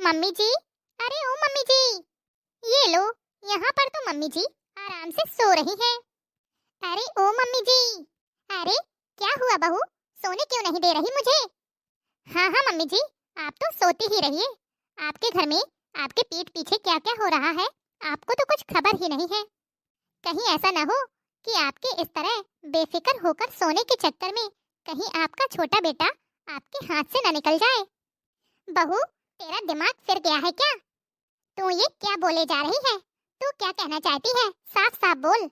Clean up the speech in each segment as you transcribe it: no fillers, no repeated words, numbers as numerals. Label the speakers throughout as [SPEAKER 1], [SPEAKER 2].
[SPEAKER 1] Mummy जी, अरे ओ mummy जी, ये लो। यहाँ पर तो मम्मी जी आराम से सो रही हैं। अरे ओ मम्मी जी, अरे क्या हुआ बहू, सोने क्यों नहीं दे रही मुझे? हाँ हाँ मम्मी जी, आप तो सोती ही रहिए। आपके घर में आपके पीठ पीछे क्या क्या हो रहा है, आपको तो कुछ खबर ही नहीं है। कहीं ऐसा ना हो कि आपके इस तरह बेफिक्र होकर सोने के चक्कर में कहीं आपका छोटा बेटा आपके हाथ से न निकल जाए। बहू, तेरा दिमाग फिर गया है क्या? तू ये क्या बोले जा रही है? तू क्या कहना चाहती है? साफ साफ बोल।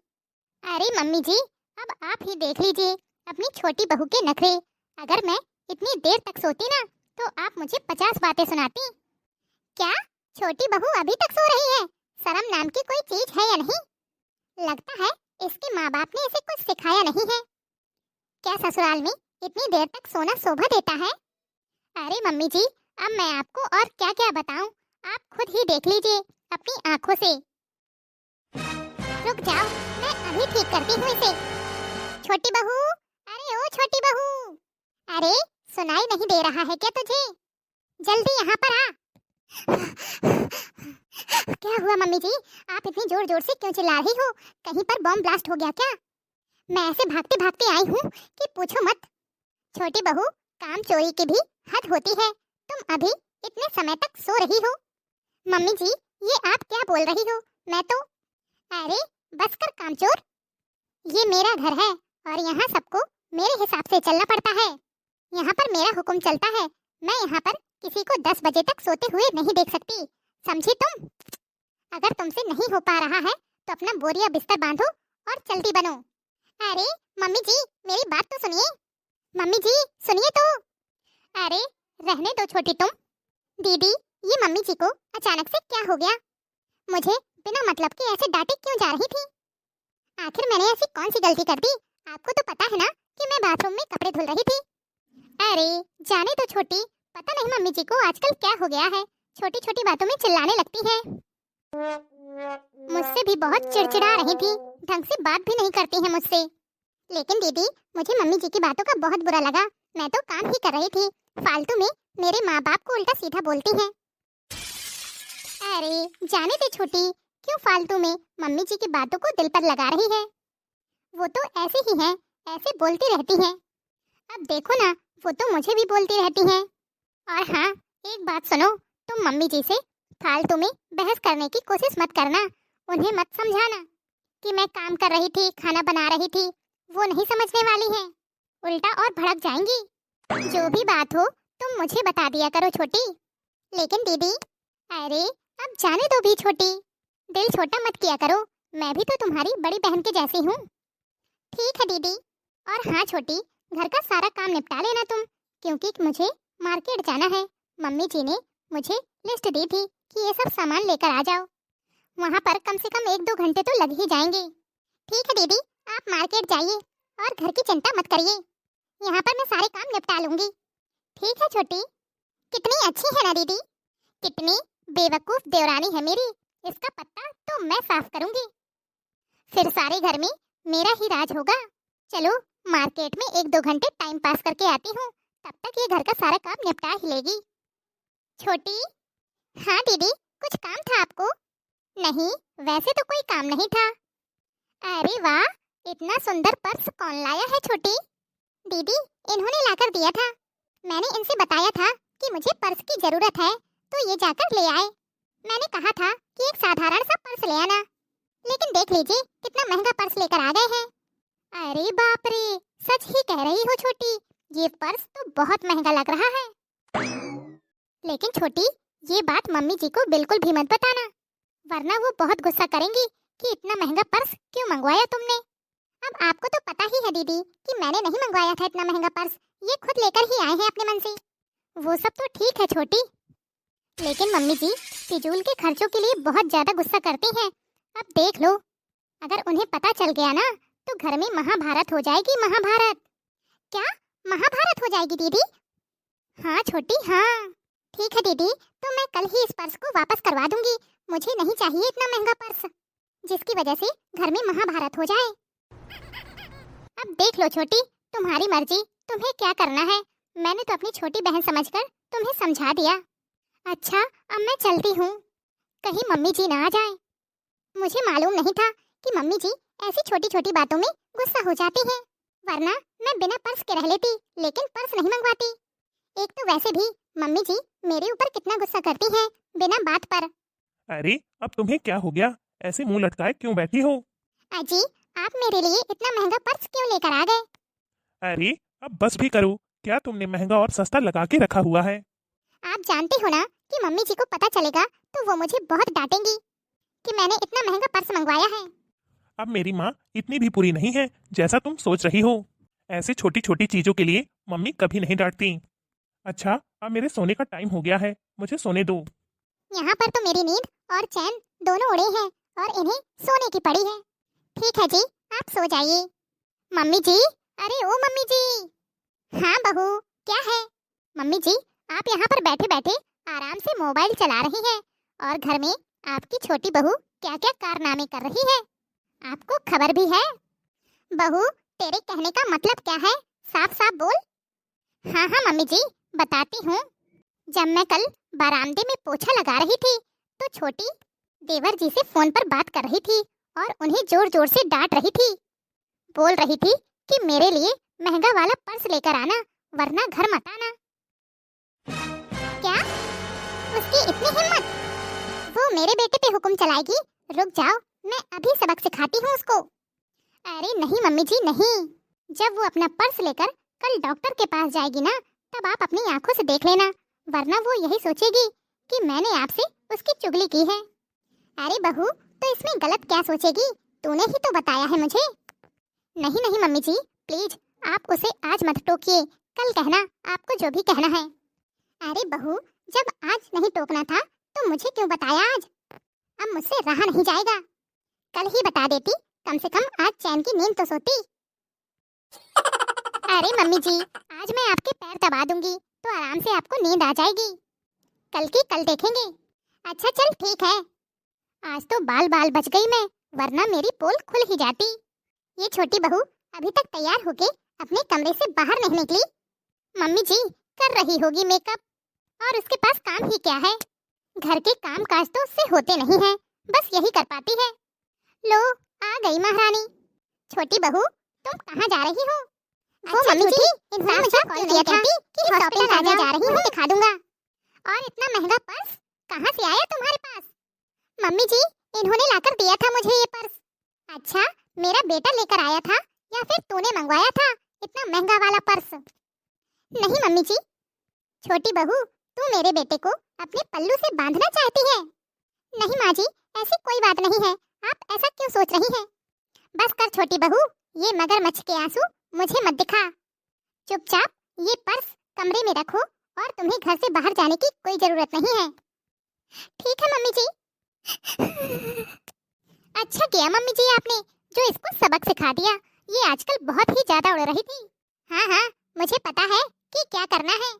[SPEAKER 1] अरे मम्मी जी, अब आप ही देख लीजिए अपनी छोटी बहू के नखरे। अगर मैं इतनी देर तक सोती ना तो आप मुझे 50 बातें सुनाती। क्या छोटी बहू अभी तक सो रही है? शर्म नाम की कोई चीज है या नहीं? लगता है इसके माँ बाप ने इसे कुछ सिखाया नहीं है। क्या ससुराल में इतनी देर तक सोना शोभा देता है? अरे मम्मी जी, अब मैं आपको और क्या क्या बताऊं, आप खुद ही देख लीजिए अपनी आंखों से। रुक जाओ, मैं अभी ठीक करती हूँ इसे। छोटी बहू, अरे ओ छोटी बहू, अरे सुनाई नहीं दे रहा है क्या तुझे? जल्दी यहाँ पर आ। क्या हुआ मम्मी जी, आप इतनी जोर जोर से क्यों चिल्ला रही हो? कहीं पर बॉम्ब ब्लास्ट हो गया क्या? मैं ऐसे भागते भागते आई हूँ कि पूछो मत। छोटी बहू, काम चोरी की भी हद होती है। तुम अभी इतने समय तक सो रही हो। मम्मी जी, ये आप क्या बोल रही हो? मैं तो अरे बस कर कामचोर, ये मेरा घर है और यहाँ सबको मेरे हिसाब से चलना पड़ता है। यहाँ पर मेरा हुक्म चलता है। मैं यहाँ पर किसी को 10 बजे तक सोते हुए नहीं देख सकती, समझी तुम? अगर तुमसे नहीं हो पा रहा है तो अपना बोरिया बिस्तर बांधो और जल्दी बनो। अरे मम्मी जी, मेरी बात तो सुनिए। मम्मी जी सुनिए तो। अरे रहने दो छोटी तुम। दीदी, ये मम्मी जी को अचानक से क्या हो गया? मुझे बिना मतलब के ऐसे डांटे क्यों जा रही थी? आखिर मैंने ऐसी कौन सी गलती कर दी? आपको तो पता है ना कि मैं बाथरूम में कपड़े धुल रही थी। अरे जाने दो छोटी, पता नहीं मम्मी जी को आजकल क्या हो गया है, छोटी छोटी बातों में चिल्लाने लगती है। मुझसे भी बहुत चिड़चिड़ा रही थी, ढंग से बात भी नहीं करती है मुझसे। लेकिन दीदी, मुझे मम्मी जी की बातों का बहुत बुरा लगा। मैं तो काम ही कर रही थी, फालतू में मेरे माँ बाप को उल्टा सीधा बोलती है। अरे जाने दे छोटी, क्यों फालतू में मम्मी जी की बातों को दिल पर लगा रही है? वो तो ऐसे ही हैं, ऐसे बोलती रहती हैं। अब देखो ना, वो तो मुझे भी बोलती रहती हैं। और हाँ, एक बात सुनो, तुम मम्मी जी से फालतू में बहस करने की कोशिश मत करना। उन्हें मत समझाना कि मैं काम कर रही थी, खाना बना रही थी। वो नहीं समझने वाली हैं, उल्टा और भड़क जाएंगी। जो भी बात हो तुम मुझे बता दिया करो छोटी। लेकिन दीदी, अरे अब जाने दो भी छोटी, दिल छोटा मत किया करो। मैं भी तो तुम्हारी बड़ी बहन के जैसी हूँ। ठीक है दीदी। और हाँ छोटी, घर का सारा काम निपटा लेना तुम, क्योंकि मुझे मार्केट जाना है। मम्मी जी ने मुझे लिस्ट दी थी कि ये सब सामान लेकर आ जाओ। वहाँ पर कम से कम 1-2 घंटे तो लग ही जाएंगे। ठीक है दीदी, आप मार्केट जाइए और घर की चिंता मत करिए, यहाँ पर मैं सारे काम निपटा लूंगी। ठीक है छोटी। कितनी अच्छी है ना दीदी, कितनी बेवकूफ देवरानी है मेरी। इसका पत्ता तो मैं साफ करूंगी, फिर सारे घर में मेरा ही राज होगा। चलो मार्केट में 1-2 घंटे टाइम पास करके आती हूँ, तब तक ये घर का सारा काम निपटा ही लेगी। छोटी। हाँ दीदी, कुछ काम था आपको? नहीं, वैसे तो कोई काम नहीं था। अरे वाह, इतना सुंदर पर्स कौन लाया है छोटी? दीदी, इन्होंने लाकर दिया था। मैंने इनसे बताया था कि मुझे पर्स की जरूरत है, तो ये जाकर ले आए। मैंने कहा था कि एक साधारण सा पर्स ले आना, लेकिन देख लीजिए कितना महंगा पर्स लेकर आ गए हैं। अरे बाप रे, सच ही कह रही हो छोटी, ये पर्स तो बहुत महंगा लग रहा है। लेकिन छोटी, ये बात मम्मी जी को बिल्कुल भी मत बताना, वरना वो बहुत गुस्सा करेंगी कि इतना महंगा पर्स क्यों मंगवाया तुमने। अब आपको तो पता ही है दीदी कि मैंने नहीं मंगवाया था इतना महंगा पर्स, ये खुद लेकर ही आए हैं अपने मन से। वो सब तो ठीक है छोटी, लेकिन मम्मी जी फिजूल के खर्चों के लिए बहुत ज्यादा गुस्सा करती हैं। अब देख लो, अगर उन्हें पता चल गया ना तो घर में महाभारत हो जाएगी, महाभारत। क्या महाभारत हो जाएगी दीदी? हाँ छोटी हाँ। ठीक है दीदी, तो मैं कल ही इस पर्स को वापस करवा दूंगी। मुझे नहीं चाहिए इतना महंगा पर्स जिसकी वजह से घर में महाभारत हो जाए। अब देख लो छोटी, तुम्हारी मर्जी, तुम्हें क्या करना है। मैंने तो अपनी छोटी बहन समझकर तुम्हें समझा दिया। अच्छा, अब मैं चलती हूँ, कहीं मम्मी जी ना आ जाए। मुझे मालूम नहीं था कि मम्मी जी ऐसी छोटी छोटी बातों में गुस्सा हो जाती हैं, वरना मैं बिना पर्स के रह लेती, लेकिन पर्स नहीं मंगवाती। एक तो वैसे भी मम्मी जी मेरे ऊपर कितना गुस्सा करती हैं बिना बात पर।
[SPEAKER 2] अरे अब तुम्हें क्या हो गया? ऐसे मुंह लटकाए क्यों बैठी हो?
[SPEAKER 1] अजी, आप मेरे लिए इतना महंगा पर्स क्यों लेकर आ गए?
[SPEAKER 2] अरे अब बस भी करो, क्या तुमने महंगा और सस्ता लगा के रखा हुआ है?
[SPEAKER 1] आप जानते हो ना कि मम्मी जी को पता चलेगा तो वो मुझे बहुत डांटेंगी कि मैंने इतना महंगा पर्स मंगवाया है।
[SPEAKER 2] अब मेरी माँ इतनी भी बुरी नहीं है जैसा तुम सोच रही हो। ऐसे छोटी छोटी चीजों के लिए मम्मी कभी नहीं डांटती। अच्छा, अब मेरे सोने का टाइम हो गया है, मुझे सोने दो।
[SPEAKER 1] यहाँ पर तो मेरी नींद और चैन दोनों उड़े हैं और इन्हें सोने की पड़ी है। ठीक है जी, आप सो जाइए। मम्मी जी, अरे ओ मम्मी जी। हाँ बहू, क्या है? मम्मी जी, आप यहाँ पर बैठे बैठे आराम से मोबाइल चला रही हैं और घर में आपकी छोटी बहू क्या क्या कारनामे कर रही है, आपको खबर भी है? बहू, तेरे कहने का मतलब क्या है? साफ साफ बोल। हाँ हाँ मम्मी जी, बताती हूँ। जब मैं कल बरामदे में पोछा लगा रही थी तो छोटी देवर जी से फोन पर बात कर रही थी और उन्हें जोर जोर से डांट रही थी। बोल रही थी कि मेरे लिए महंगा वाला पर्स लेकर आना, वरना घर मत आना। क्या? उसकी इतनी हिम्मत? वो मेरे बेटे पे हुक्म चलाएगी? रुक जाओ, मैं अभी सबक सिखाती हूँ उसको। अरे नहीं मम्मी जी नहीं, जब वो अपना पर्स लेकर कल डॉक्टर के पास जाएगी ना, तब आप अपनी आंखों से देख लेना, वरना वो यही सोचेगी कि मैंने आपसे उसकी चुगली की है। अरे बहू, तो इसमें गलत क्या सोचेगी? तूने ही तो बताया है मुझे। नहीं नहीं मम्मी जी, प्लीज आप उसे आज मत टोकिए, कल कहना आपको जो भी कहना है। अरे बहू, जब आज नहीं टोकना था तो मुझे क्यों बताया आज? अब मुझसे रहा नहीं जाएगा, कल ही बता देती, कम से कम आज चैन की नींद तो सोती। अरे मम्मी जी, आज मैं आपके पैर दबा दूंगी तो आराम से आपको नींद आ जाएगी, कल की कल देखेंगे। अच्छा चल ठीक है, आज तो बाल बाल बच गई मैं, वरना मेरी पोल खुल ही जाती। ये छोटी बहू अभी तक तैयार होके अपने कमरे से बाहर नहीं निकली। मम्मी जी कर रही होगी मेकअप, और उसके पास काम ही क्या है? घर के काम काज तो उससे होते नहीं हैं, बस यही कर पाती है। लो आ गई महारानी। छोटी बहू, तुम कहाँ जा रही हो? वो मम्मी जी, इंसान मुझे कॉल किया था कि शॉपिंग करने जा रही हूँ, दिखा दूंगा। और इतना महंगा पर्स कहाँ से आया तुम्हारे पास? मम्मी जी, इन्होंने लाकर दिया था मुझे ये पर्स। अच्छा, मेरा बेटा लेकर आया था या फिर तूने मंगवाया था इतना महंगा वाला पर्स? नहीं मम्मी जी। छोटी बहू, तू मेरे बेटे को अपने पल्लू से बांधना चाहती है? नहीं माँ जी, ऐसी कोई बात नहीं है, आप ऐसा क्यों सोच रही हैं? बस कर छोटी बहू, ये मगरमच्छ के आंसू मुझे मत दिखा। चुपचाप ये पर्स कमरे में रखो और तुम्हें घर से बाहर जाने की कोई जरूरत नहीं है। ठीक है मम्मी जी। अच्छा किया मम्मी जी आपने जो इसको सबक सिखा दिया, ये आजकल बहुत ही ज्यादा उड़ रही थी। हाँ हाँ, मुझे पता है कि क्या करना है।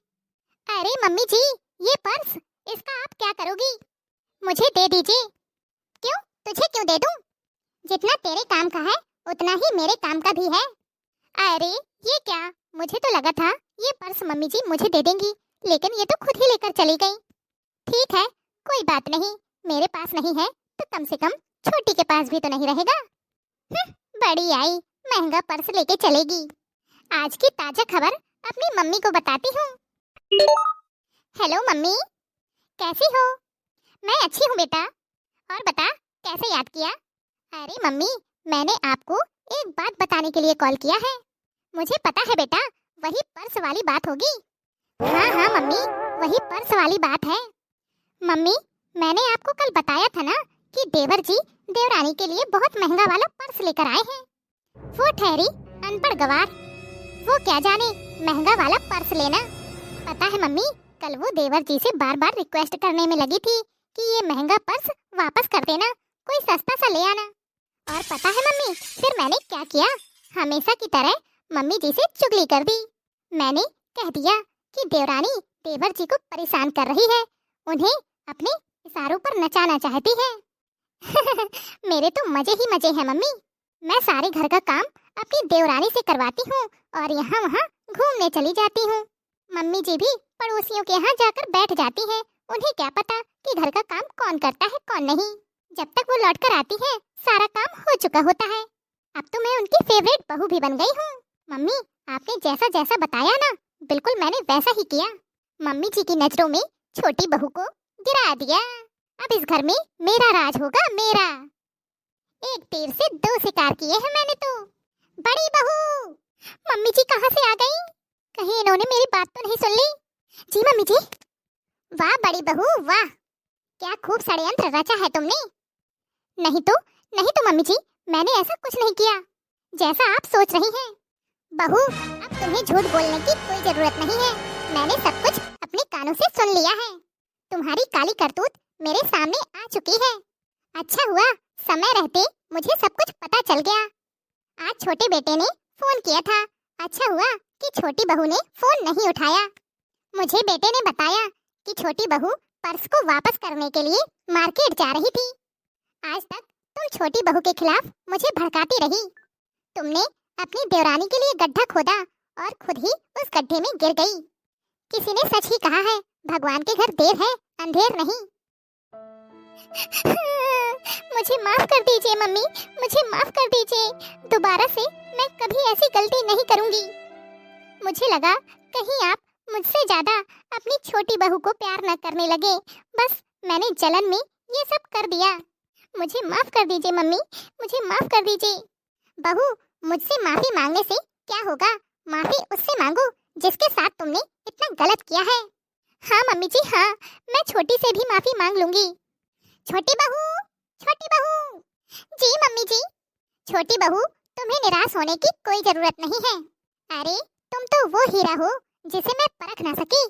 [SPEAKER 1] अरे मम्मी जी, ये पर्स, इसका आप क्या करोगी? मुझे दे दीजिए। क्यों? तुझे क्यों दे दूं? जितना तेरे काम का है उतना ही मेरे काम का भी है। अरे ये क्या, मुझे तो लगा था ये पर्स मम्मी जी मुझे दे देंगी, लेकिन ये तो खुद ही लेकर चली गई। ठीक है, कोई बात नहीं, मेरे पास नहीं है तो कम से कम छोटी के पास भी तो नहीं रहेगा। बड़ी आई, महंगा पर्स लेके चलेगी। आज की ताजा खबर अपनी मम्मी को बताती हूँ। हेलो मम्मी, कैसी हो? मैं अच्छी हूँ बेटा, और बता कैसे याद किया? अरे मम्मी, मैंने आपको एक बात बताने के लिए कॉल किया है। मुझे पता है बेटा, वही पर्स वाली बात होगी। हाँ हाँ मम्मी, वही पर्स वाली बात है। मम्मी, मैंने आपको कल बताया था ना कि देवर जी देवरानी के लिए बहुत महंगा वाला पर्स लेकर आए हैं। वो ठहरी अनपढ़ गवार, वो क्या जाने महंगा वाला पर्स लेना। पता है मम्मी, कल वो देवर जी से बार बार रिक्वेस्ट करने में लगी थी कि ये महंगा पर्स वापस कर देना, कोई सस्ता सा ले आना। और पता है मम्मी, फिर मैंने क्या किया? हमेशा की तरह मम्मी जी से चुगली कर दी। मैंने कह दिया कि देवरानी देवर जी को परेशान कर रही है, उन्हें अपने इशारों पर नचाना चाहती है। मेरे तो मजे ही मजे हैं मम्मी, मैं सारे घर का काम अपनी देवरानी से करवाती हूँ और यहाँ वहाँ घूमने चली जाती हूँ। मम्मी जी भी पड़ोसियों के यहाँ जाकर बैठ जाती हैं उन्हें क्या पता कि घर का काम कौन करता है कौन नहीं। जब तक वो लौट कर आती है सारा काम हो चुका होता है। अब तो मैं उनकी फेवरेट बहू भी बन गई हूँ। मम्मी, आपने जैसा जैसा बताया ना, बिल्कुल मैंने वैसा ही किया। मम्मी जी की नजरों में छोटी बहू को गिरा दिया। अब इस घर में मेरा राज होगा, मेरा। एक तीर से दो शिकार किए हैं मैंने तो। बड़ी बहू, मम्मी जी कहाँ से आ गई? कहीं इन्होंने मेरी बात तो नहीं सुन ली? जी मम्मी जी। वाह बड़ी बहू वाह, क्या खूब षड्यंत्र रचा है तुमने। नहीं तो मम्मी जी, मैंने ऐसा कुछ नहीं किया जैसा आप सोच रही हैं। बहू, अब तुम्हें झूठ बोलने की कोई जरूरत नहीं है। मैंने सब कुछ अपने कानों से सुन लिया है। तुम्हारी काली करतूत मेरे सामने आ चुकी है। अच्छा हुआ समय रहते मुझे सब कुछ पता चल गया। आज छोटे बेटे ने फोन किया था। अच्छा हुआ कि छोटी बहू ने फोन नहीं उठाया। मुझे बेटे ने बताया कि छोटी बहू पर्स को वापस करने के लिए मार्केट जा रही थी। आज तक तुम छोटी बहू के खिलाफ मुझे भड़काती रही। तुमने अपनी देवरानी के लिए गड्ढा खोदा और खुद ही उस गड्ढे में गिर गई। किसी ने सच ही कहा है, भगवान के घर देर है अंधेर नहीं। मुझे माफ कर दीजिए मम्मी, मुझे माफ कर दीजिए। दोबारा से मैं कभी ऐसी गलती नहीं करूंगी। मुझे लगा कहीं आप मुझसे ज्यादा अपनी छोटी बहू को प्यार न करने लगे, बस मैंने जलन में ये सब कर दिया। मुझे माफ कर दीजिए मम्मी, मुझे माफ कर दीजिए। बहू, मुझसे माफी मांगने से क्या होगा? माफी उससे मांगो जिसके साथ तुमने इतना गलत किया है। हाँ मम्मी जी हाँ, मैं छोटी से भी माफी मांग लूंगी। छोटी बहू, छोटी बहू। जी मम्मी जी। छोटी बहू, तुम्हें निराश होने की कोई जरूरत नहीं है। अरे तुम तो वो हीरा हो जिसे मैं परख ना सकी।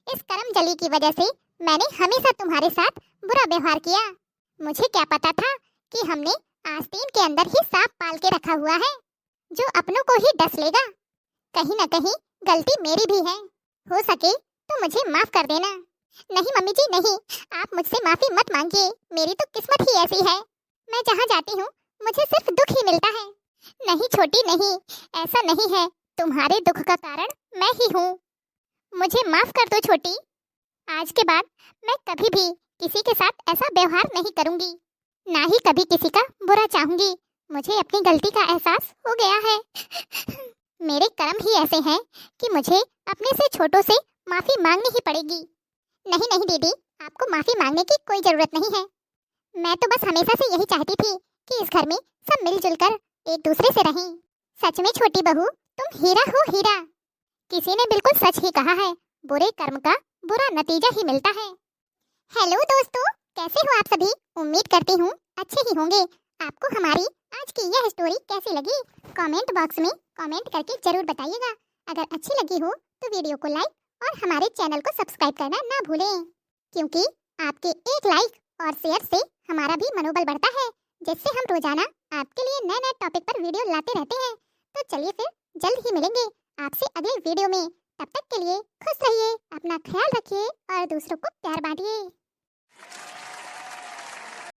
[SPEAKER 1] इस करमजली की वजह से मैंने हमेशा तुम्हारे साथ बुरा व्यवहार किया। मुझे क्या पता था कि हमने आस्तीन के अंदर ही सांप पाल के रखा हुआ है जो अपनों को ही डस लेगा। कहीं न कहीं गलती मेरी भी है। हो सके तो मुझे माफ कर देना। नहीं मम्मी जी नहीं, आप मुझसे माफी मत मांगिए। मेरी तो किस्मत ही ऐसी है। मैं जहाँ जाती हूँ मुझे सिर्फ दुख ही मिलता है। नहीं छोटी नहीं, ऐसा नहीं है। तुम्हारे दुख का कारण मैं ही हूँ। मुझे माफ कर दो छोटी। आज के बाद मैं कभी भी किसी के साथ ऐसा व्यवहार नहीं करूँगी, ना ही कभी किसी का बुरा चाहूंगी। मुझे अपनी गलती का एहसास हो गया है। मेरे कर्म ही ऐसे हैं कि मुझे अपने से छोटों से माफी मांगनी ही पड़ेगी। नहीं नहीं दीदी, आपको माफी मांगने की कोई जरूरत नहीं है। मैं तो बस हमेशा से यही चाहती थी कि इस घर में सब मिलजुल कर एक दूसरे से रहें। सच में छोटी बहू, तुम हीरा हो हीरा। किसी ने बिल्कुल सच ही कहा है, बुरे कर्म का बुरा नतीजा ही मिलता है। हेलो दोस्तों, कैसे हो आप सभी? उम्मीद करती हूँ अच्छे ही होंगे। आपको हमारी आज की यह स्टोरी कैसी लगी? कमेंट बॉक्स में कमेंट करके जरूर बताइएगा। अगर अच्छी लगी हो तो वीडियो को लाइक और हमारे चैनल को सब्सक्राइब करना ना भूलें, क्योंकि आपके एक लाइक और शेयर से हमारा भी मनोबल बढ़ता है, जिससे हम रोजाना आपके लिए नए नए टॉपिक पर वीडियो लाते रहते हैं। तो चलिए फिर जल्द ही मिलेंगे आपसे अगले वीडियो में। तब तक के लिए खुश रहिए, अपना ख्याल रखिए और दूसरों को प्यार बांटिए।